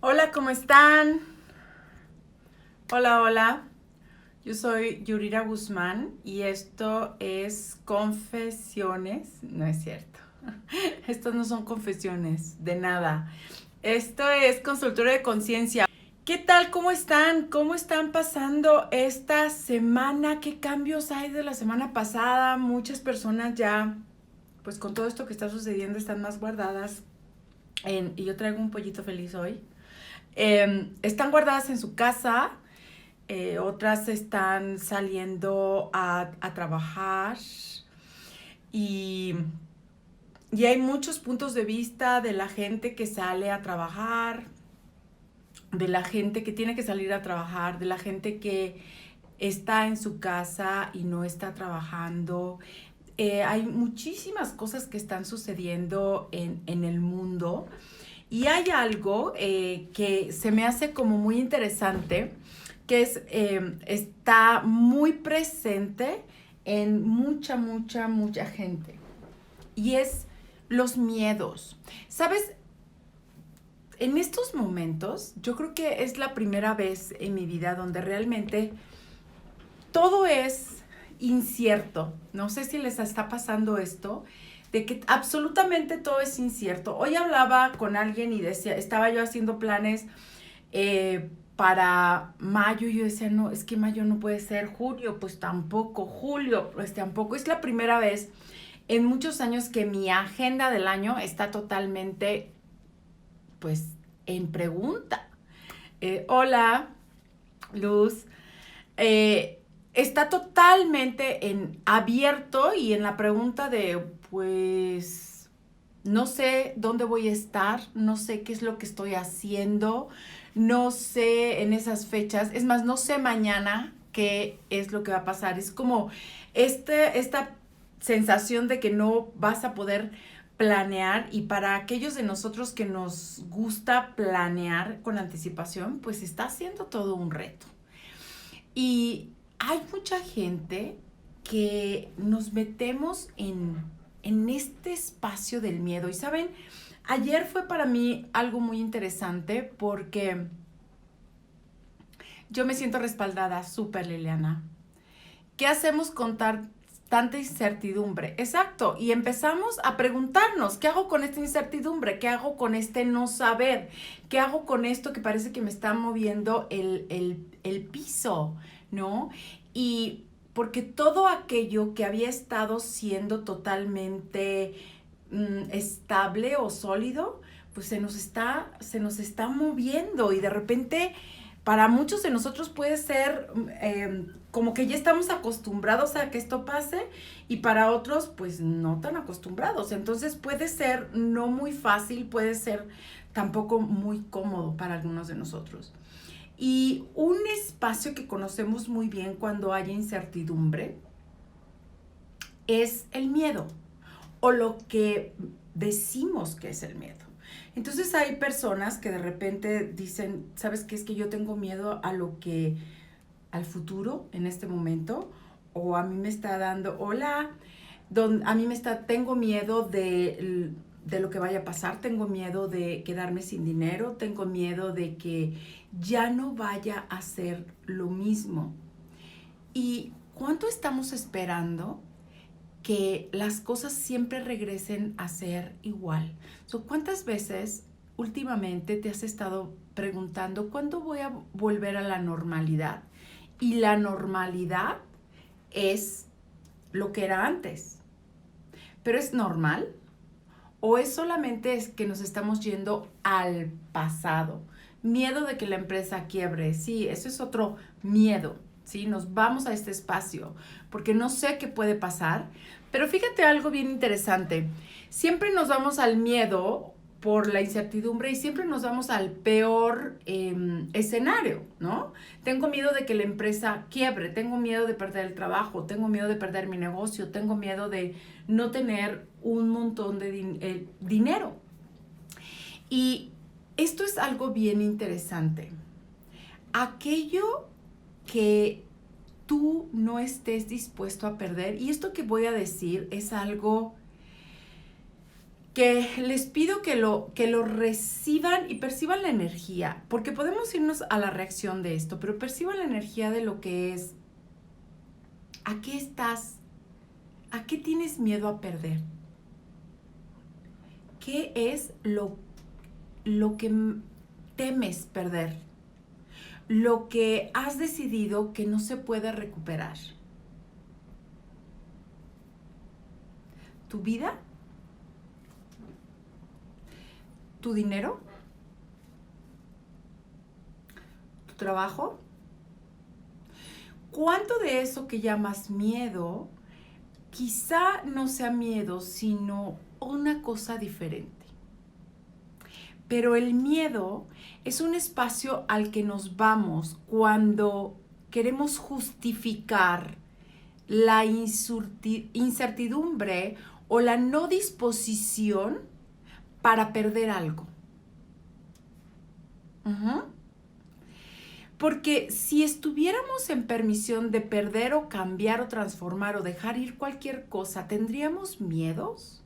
Hola, ¿cómo están? Hola, hola. Yo soy Yurira Guzmán y esto es Confesiones. No es cierto. Estos no son confesiones de nada. Esto es consultorio de conciencia. ¿Qué tal? ¿Cómo están? ¿Cómo están pasando esta semana? ¿Qué cambios hay de la semana pasada? Muchas personas ya, pues con todo esto que está sucediendo, están más guardadas. Y yo traigo un pollito feliz hoy. Están guardadas en su casa, otras están saliendo a trabajar y, y hay muchos puntos de vista de la gente que sale a trabajar, de la gente que tiene que salir a trabajar, de la gente que está en su casa y no está trabajando. Hay muchísimas cosas que están sucediendo en el mundo. Y hay algo que se me hace como muy interesante, que está muy presente en mucha gente. Y es los miedos. ¿Sabes? En estos momentos, yo creo que es la primera vez en mi vida donde realmente todo es incierto. No sé si les está pasando esto, de que absolutamente todo es incierto. Hoy hablaba con alguien y decía, estaba yo haciendo planes para mayo y yo decía, no, es que mayo no puede ser, junio pues tampoco, julio pues tampoco. Es la primera vez en muchos años que mi agenda del año está totalmente pues en pregunta. Hola, Luz. Está totalmente en abierto y en la pregunta de, pues, no sé dónde voy a estar, no sé qué es lo que estoy haciendo, no sé en esas fechas, es más, no sé mañana qué es lo que va a pasar. Es como esta sensación de que no vas a poder planear, y para aquellos de nosotros que nos gusta planear con anticipación, pues está siendo todo un reto. Y hay mucha gente que nos metemos en este espacio del miedo. Y saben, ayer fue para mí algo muy interesante porque yo me siento respaldada, súper Liliana. ¿Qué hacemos con tanta incertidumbre? Exacto, y empezamos a preguntarnos, ¿qué hago con esta incertidumbre? ¿Qué hago con este no saber? ¿Qué hago con esto que parece que me está moviendo el piso? ¿No? Y porque todo aquello que había estado siendo totalmente estable o sólido, pues se nos está moviendo, y de repente para muchos de nosotros puede ser como que ya estamos acostumbrados a que esto pase, y para otros pues no tan acostumbrados. Entonces puede ser no muy fácil, puede ser tampoco muy cómodo para algunos de nosotros. Y un espacio que conocemos muy bien cuando hay incertidumbre es el miedo, o lo que decimos que es el miedo. Entonces hay personas que de repente dicen, ¿sabes qué? Es que yo tengo miedo a lo que, al futuro en este momento, o a mí me está dando, hola, a mí tengo miedo de lo que vaya a pasar, tengo miedo de quedarme sin dinero, tengo miedo de que ya no vaya a ser lo mismo. ¿Y cuánto estamos esperando que las cosas siempre regresen a ser igual? ¿Cuántas veces últimamente te has estado preguntando cuándo voy a volver a la normalidad? Y la normalidad es lo que era antes. ¿Pero es normal? ¿O es solamente es que nos estamos yendo al pasado? Miedo de que la empresa quiebre. Sí, eso es otro miedo. ¿Sí? Nos vamos a este espacio porque no sé qué puede pasar. Pero fíjate algo bien interesante. Siempre nos vamos al miedo por la incertidumbre, y siempre nos vamos al peor escenario, ¿no? Tengo miedo de que la empresa quiebre, tengo miedo de perder el trabajo, tengo miedo de perder mi negocio, tengo miedo de no tener un montón de dinero. Y esto es algo bien interesante. Aquello que tú no estés dispuesto a perder, y esto que voy a decir es algo que les pido que lo reciban y perciban la energía, porque podemos irnos a la reacción de esto, pero perciban la energía de lo que es. ¿A qué estás? ¿A qué tienes miedo a perder? ¿Qué es lo que temes perder? Lo que has decidido que no se puede recuperar. ¿Tu vida? ¿Tu dinero? ¿Tu trabajo? ¿Cuánto de eso que llamas miedo quizá no sea miedo, sino una cosa diferente? Pero el miedo es un espacio al que nos vamos cuando queremos justificar la incertidumbre o la no disposición para perder algo. Porque si estuviéramos en permisión de perder o cambiar o transformar o dejar ir cualquier cosa, ¿tendríamos miedos?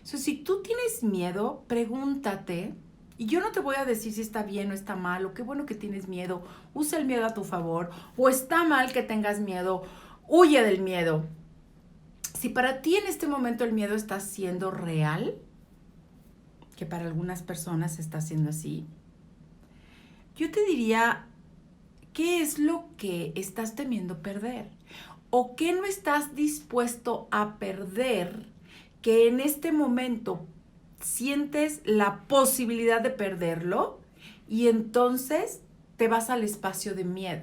Si tú tienes miedo, pregúntate, y yo no te voy a decir si está bien o está mal, o qué bueno que tienes miedo, usa el miedo a tu favor, o está mal que tengas miedo, huye del miedo. Si para ti en este momento el miedo está siendo real, que para algunas personas está siendo así, yo te diría, ¿qué es lo que estás temiendo perder? ¿O qué no estás dispuesto a perder que en este momento sientes la posibilidad de perderlo y entonces te vas al espacio de miedo?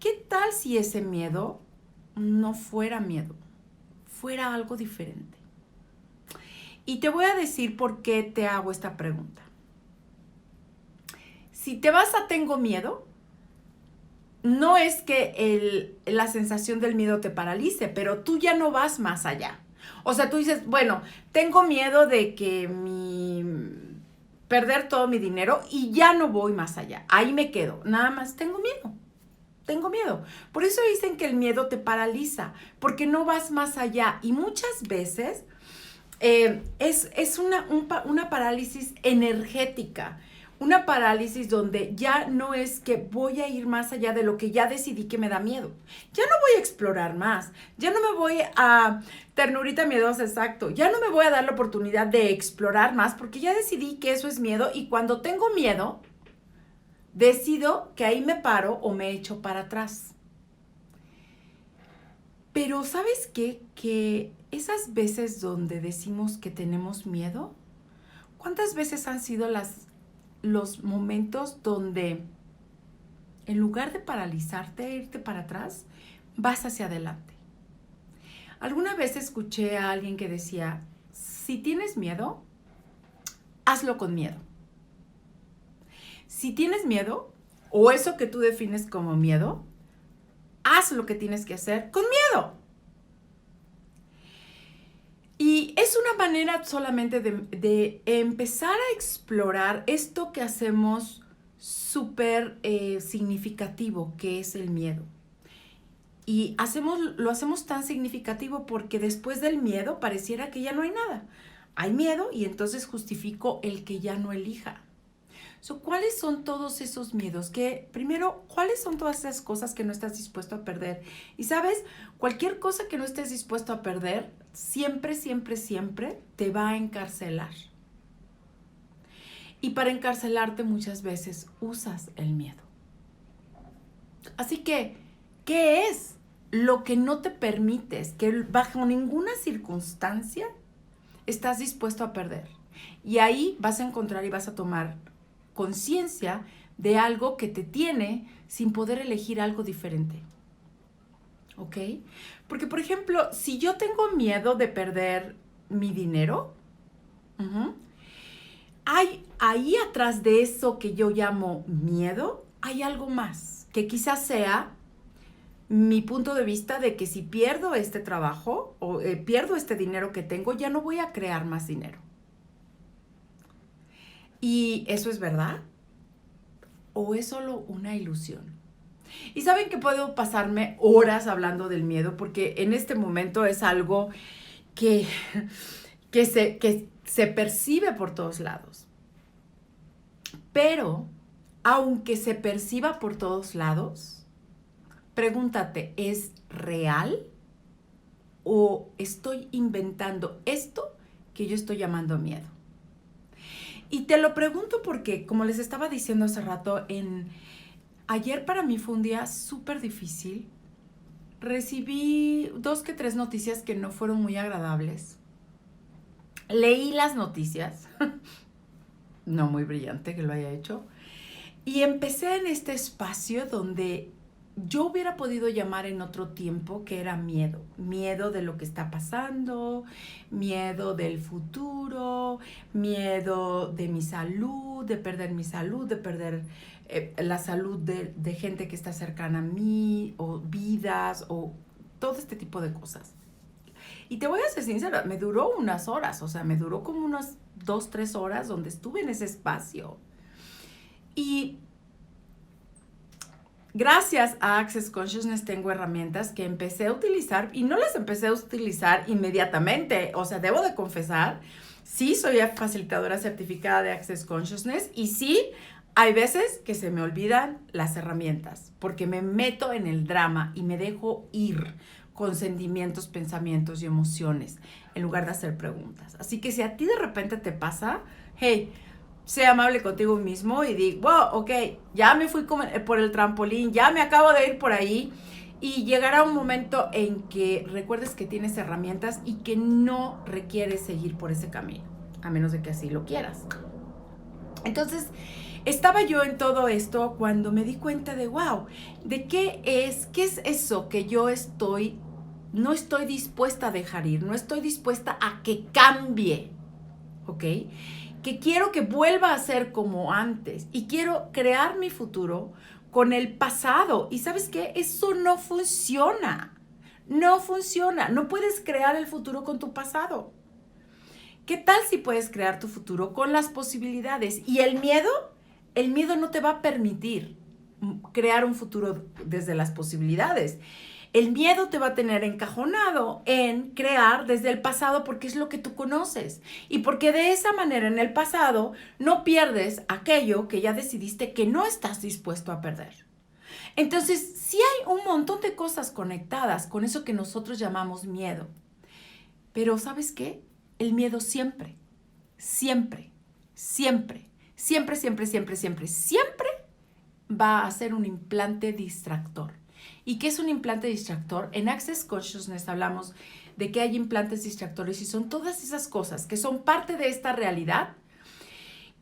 ¿Qué tal si ese miedo no fuera miedo, fuera algo diferente? Y te voy a decir por qué te hago esta pregunta. Si te vas a tengo miedo, no es que la sensación del miedo te paralice, pero tú ya no vas más allá. O sea, tú dices, bueno, tengo miedo de que perder todo mi dinero y ya no voy más allá. Ahí me quedo. Nada más tengo miedo. Tengo miedo. Por eso dicen que el miedo te paraliza, porque no vas más allá. Y muchas veces es una parálisis energética. Una parálisis donde ya no es que voy a ir más allá de lo que ya decidí que me da miedo. Ya no voy a explorar más. Ya no me voy a ternurita miedosa, exacto. Ya no me voy a dar la oportunidad de explorar más porque ya decidí que eso es miedo y cuando tengo miedo, decido que ahí me paro o me echo para atrás. Pero ¿sabes qué? Que esas veces donde decimos que tenemos miedo, ¿cuántas veces han sido los momentos donde en lugar de paralizarte e irte para atrás, vas hacia adelante? Alguna vez escuché a alguien que decía, si tienes miedo, hazlo con miedo. Si tienes miedo, o eso que tú defines como miedo, haz lo que tienes que hacer con miedo. Y es una manera solamente de empezar a explorar esto que hacemos súper significativo, que es el miedo. Y lo hacemos tan significativo porque después del miedo pareciera que ya no hay nada. Hay miedo y entonces justifico el que ya no elija. ¿Cuáles son todos esos miedos? Primero, ¿cuáles son todas esas cosas que no estás dispuesto a perder? Y sabes, cualquier cosa que no estés dispuesto a perder, siempre, siempre, siempre te va a encarcelar. Y para encarcelarte muchas veces usas el miedo. Así que, ¿qué es lo que no te permites, que bajo ninguna circunstancia estás dispuesto a perder? Y ahí vas a encontrar y vas a tomar conciencia de algo que te tiene sin poder elegir algo diferente. ¿Ok? Porque, por ejemplo, si yo tengo miedo de perder mi dinero, hay ahí atrás de eso que yo llamo miedo, hay algo más, que quizás sea mi punto de vista de que si pierdo este trabajo o pierdo este dinero que tengo, ya no voy a crear más dinero. ¿Y eso es verdad? ¿O es solo una ilusión? Y saben que puedo pasarme horas hablando del miedo porque en este momento es algo que que se percibe por todos lados. Pero, aunque se perciba por todos lados, pregúntate, ¿es real o estoy inventando esto que yo estoy llamando miedo? Y te lo pregunto porque, como les estaba diciendo hace rato, ayer para mí fue un día súper difícil. Recibí 2 que 3 noticias que no fueron muy agradables. Leí las noticias, no muy brillante que lo haya hecho, y empecé en este espacio donde yo hubiera podido llamar en otro tiempo que era miedo. Miedo de lo que está pasando, miedo del futuro, miedo de mi salud, de perder mi salud, de perder la salud de gente que está cercana a mí, o vidas, o todo este tipo de cosas. Y te voy a ser sincera, me duró unas horas, o sea, me duró como unas 2, 3 horas donde estuve en ese espacio. Y gracias a Access Consciousness tengo herramientas que empecé a utilizar y no las empecé a utilizar inmediatamente. O sea, debo de confesar, sí soy facilitadora certificada de Access Consciousness y sí hay veces que se me olvidan las herramientas porque me meto en el drama y me dejo ir con sentimientos, pensamientos y emociones en lugar de hacer preguntas. Así que si a ti de repente te pasa, hey, sé amable contigo mismo y di, wow, ok, ya me fui por el trampolín, ya me acabo de ir por ahí, y llegará un momento en que recuerdes que tienes herramientas y que no requieres seguir por ese camino, a menos de que así lo quieras. Entonces, estaba yo en todo esto cuando me di cuenta de, wow, ¿de qué es eso que yo no estoy dispuesta a dejar ir, no estoy dispuesta a que cambie, ¿ok? Que quiero que vuelva a ser como antes y quiero crear mi futuro con el pasado. ¿Y sabes qué? Eso no funciona. No funciona. No puedes crear el futuro con tu pasado. ¿Qué tal si puedes crear tu futuro con las posibilidades? Y el miedo no te va a permitir crear un futuro desde las posibilidades. El miedo te va a tener encajonado en crear desde el pasado porque es lo que tú conoces y porque de esa manera en el pasado no pierdes aquello que ya decidiste que no estás dispuesto a perder. Entonces, sí hay un montón de cosas conectadas con eso que nosotros llamamos miedo. Pero ¿sabes qué? El miedo siempre, siempre, siempre, siempre, siempre, siempre, siempre, siempre va a ser un implante distractor. ¿Y qué es un implante distractor? En Access Consciousness hablamos de que hay implantes distractores y son todas esas cosas que son parte de esta realidad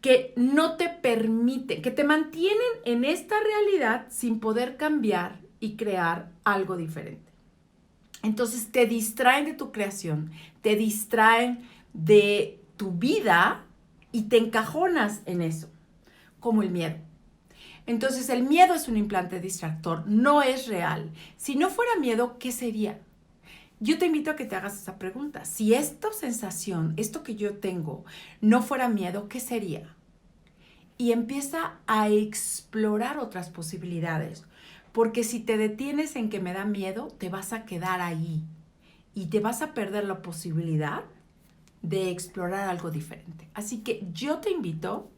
que no te permiten, que te mantienen en esta realidad sin poder cambiar y crear algo diferente. Entonces te distraen de tu creación, te distraen de tu vida y te encajonas en eso, como el miedo. Entonces, el miedo es un implante distractor, no es real. Si no fuera miedo, ¿qué sería? Yo te invito a que te hagas esa pregunta. Si esta sensación, esto que yo tengo, no fuera miedo, ¿qué sería? Y empieza a explorar otras posibilidades. Porque si te detienes en que me da miedo, te vas a quedar ahí. Y te vas a perder la posibilidad de explorar algo diferente. Así que yo te invito.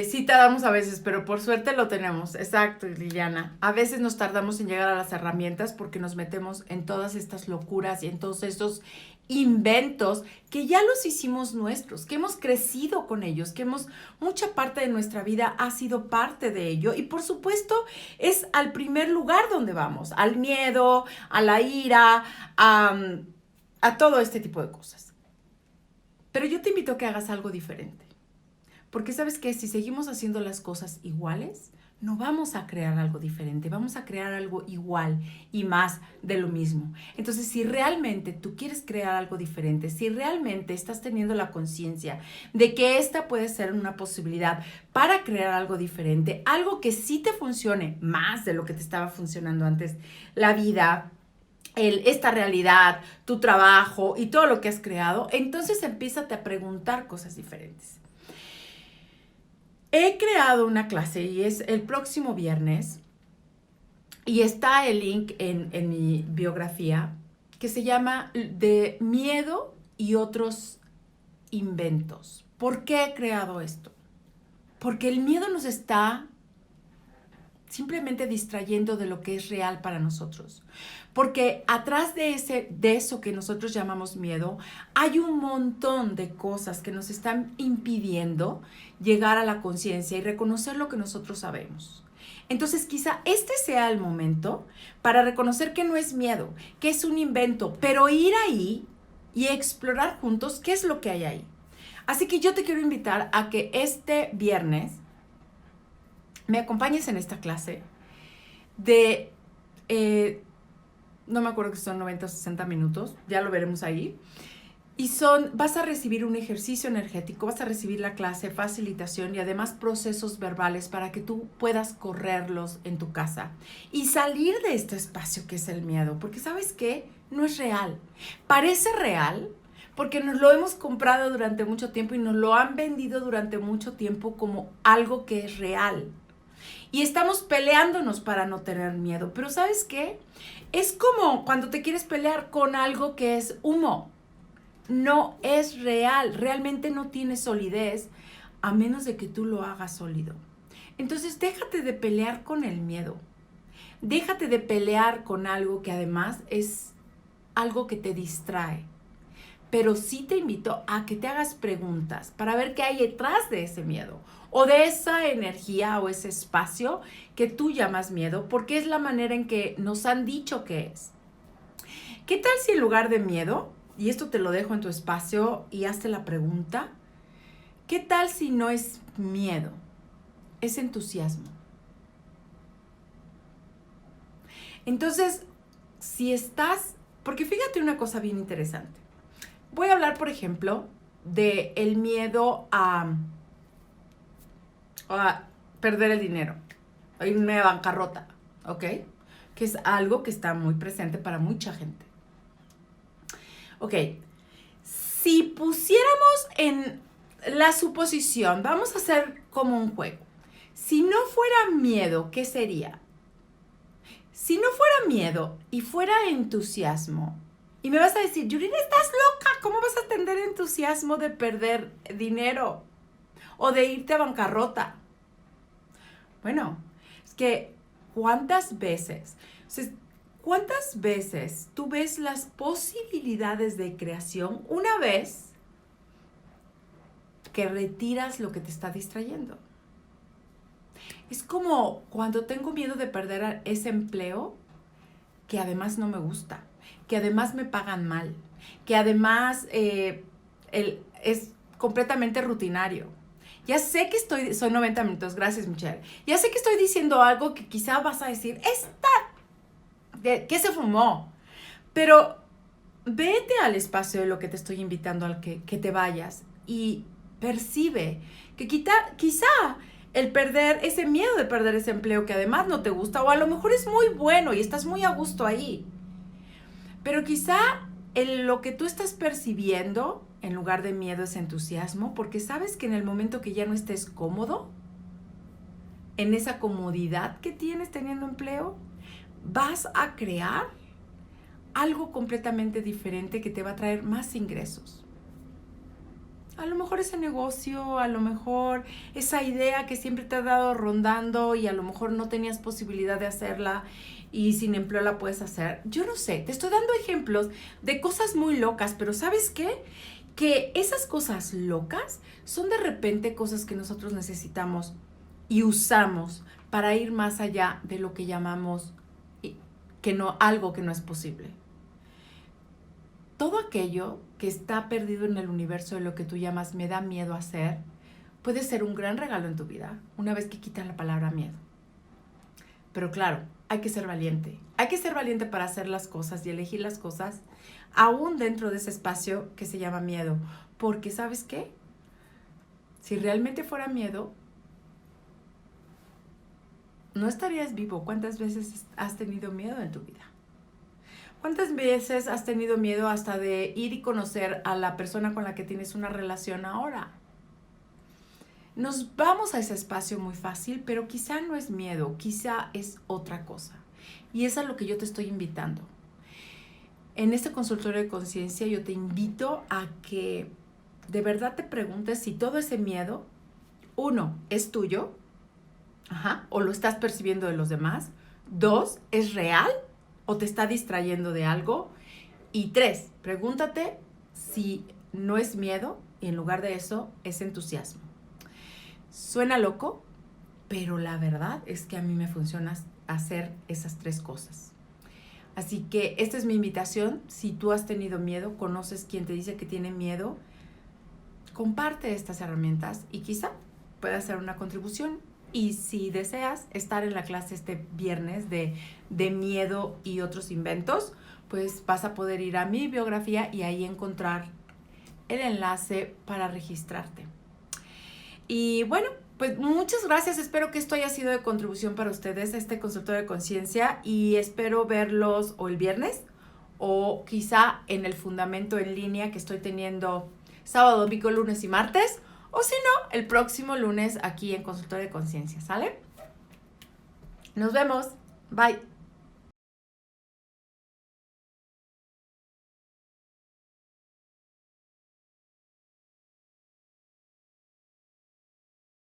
Sí tardamos a veces, pero por suerte lo tenemos. Exacto, Liliana. A veces nos tardamos en llegar a las herramientas porque nos metemos en todas estas locuras y en todos estos inventos que ya los hicimos nuestros, que hemos crecido con ellos, que mucha parte de nuestra vida ha sido parte de ello. Y por supuesto es al primer lugar donde vamos, al miedo, a la ira, a todo este tipo de cosas. Pero yo te invito a que hagas algo diferente. Porque sabes que si seguimos haciendo las cosas iguales, no vamos a crear algo diferente, vamos a crear algo igual y más de lo mismo. Entonces, si realmente tú quieres crear algo diferente, si realmente estás teniendo la conciencia de que esta puede ser una posibilidad para crear algo diferente, algo que sí te funcione más de lo que te estaba funcionando antes, la vida, esta realidad, tu trabajo y todo lo que has creado, entonces empiézate a preguntar cosas diferentes. He creado una clase y es el próximo viernes y está el link en mi biografía que se llama de miedo y otros inventos. ¿Por qué he creado esto? Porque el miedo nos está simplemente distrayendo de lo que es real para nosotros. Porque atrás de eso que nosotros llamamos miedo, hay un montón de cosas que nos están impidiendo llegar a la conciencia y reconocer lo que nosotros sabemos. Entonces quizá este sea el momento para reconocer que no es miedo, que es un invento, pero ir ahí y explorar juntos qué es lo que hay ahí. Así que yo te quiero invitar a que este viernes me acompañes en esta clase de, no me acuerdo que son 90 o 60 minutos, ya lo veremos ahí. Y vas a recibir un ejercicio energético, vas a recibir la clase, facilitación y además procesos verbales para que tú puedas correrlos en tu casa y salir de este espacio que es el miedo, porque ¿sabes qué? No es real. Parece real porque nos lo hemos comprado durante mucho tiempo y nos lo han vendido durante mucho tiempo como algo que es real. Y estamos peleándonos para no tener miedo. Pero ¿sabes qué? Es como cuando te quieres pelear con algo que es humo. No es real. Realmente no tiene solidez a menos de que tú lo hagas sólido. Entonces déjate de pelear con el miedo. Déjate de pelear con algo que además es algo que te distrae. Pero sí te invito a que te hagas preguntas para ver qué hay detrás de ese miedo o de esa energía o ese espacio que tú llamas miedo, porque es la manera en que nos han dicho que es. ¿Qué tal si en lugar de miedo, y esto te lo dejo en tu espacio y hazte la pregunta, qué tal si no es miedo, es entusiasmo? Entonces, si estás, porque fíjate una cosa bien interesante. Voy a hablar, por ejemplo, de el miedo a perder el dinero, a irme a bancarrota, ¿ok? Que es algo que está muy presente para mucha gente. Ok, si pusiéramos en la suposición, vamos a hacer como un juego. Si no fuera miedo, ¿qué sería? Si no fuera miedo y fuera entusiasmo, y me vas a decir, Yurina, estás loca, ¿cómo vas a tener entusiasmo de perder dinero o de irte a bancarrota? Bueno, es que ¿cuántas veces tú ves las posibilidades de creación una vez que retiras lo que te está distrayendo? Es como cuando tengo miedo de perder ese empleo que además no me gusta, que además me pagan mal, que además es completamente rutinario. Ya sé que son 90 minutos, gracias Michelle. Ya sé que estoy diciendo algo que quizá vas a decir, ¿qué se fumó? Pero vete al espacio de lo que te estoy invitando al que te vayas y percibe que quizá ese miedo de perder ese empleo que además no te gusta, o a lo mejor es muy bueno y estás muy a gusto ahí, pero quizá lo que tú estás percibiendo en lugar de miedo es entusiasmo, porque sabes que en el momento que ya no estés cómodo, en esa comodidad que tienes teniendo empleo, vas a crear algo completamente diferente que te va a traer más ingresos. A lo mejor ese negocio, a lo mejor esa idea que siempre te ha dado rondando y a lo mejor no tenías posibilidad de hacerla y sin empleo la puedes hacer. Yo no sé, te estoy dando ejemplos de cosas muy locas, pero ¿sabes qué? Que esas cosas locas son de repente cosas que nosotros necesitamos y usamos para ir más allá de lo que llamamos algo que no es posible. Todo aquello que está perdido en el universo de lo que tú llamas me da miedo hacer, puede ser un gran regalo en tu vida, una vez que quitan la palabra miedo. Pero claro, hay que ser valiente. Hay que ser valiente para hacer las cosas y elegir las cosas aún dentro de ese espacio que se llama miedo. Porque ¿sabes qué? Si realmente fuera miedo, no estarías vivo. ¿Cuántas veces has tenido miedo en tu vida? ¿Cuántas veces has tenido miedo hasta de ir y conocer a la persona con la que tienes una relación ahora? Nos vamos a ese espacio muy fácil, pero quizá no es miedo, quizá es otra cosa. Y es a lo que yo te estoy invitando. En este consultorio de conciencia yo te invito a que de verdad te preguntes si todo ese miedo, uno, es tuyo, o lo estás percibiendo de los demás. Dos, ¿es real o te está distrayendo de algo? Y tres, pregúntate si no es miedo y en lugar de eso es entusiasmo. Suena loco, pero la verdad es que a mí me funciona hacer esas tres cosas. Así que esta es mi invitación. Si tú has tenido miedo, conoces quien te dice que tiene miedo, comparte estas herramientas y quizá pueda hacer una contribución. Y si deseas estar en la clase este viernes de miedo y otros inventos, pues vas a poder ir a mi biografía y ahí encontrar el enlace para registrarte. Y bueno, pues muchas gracias. Espero que esto haya sido de contribución para ustedes, este consultorio de conciencia, y espero verlos o el viernes o quizá en el fundamento en línea que estoy teniendo sábado, domingo, lunes y martes, o si no, el próximo lunes aquí en Consultorio de Conciencia, ¿sale? Nos vemos. Bye.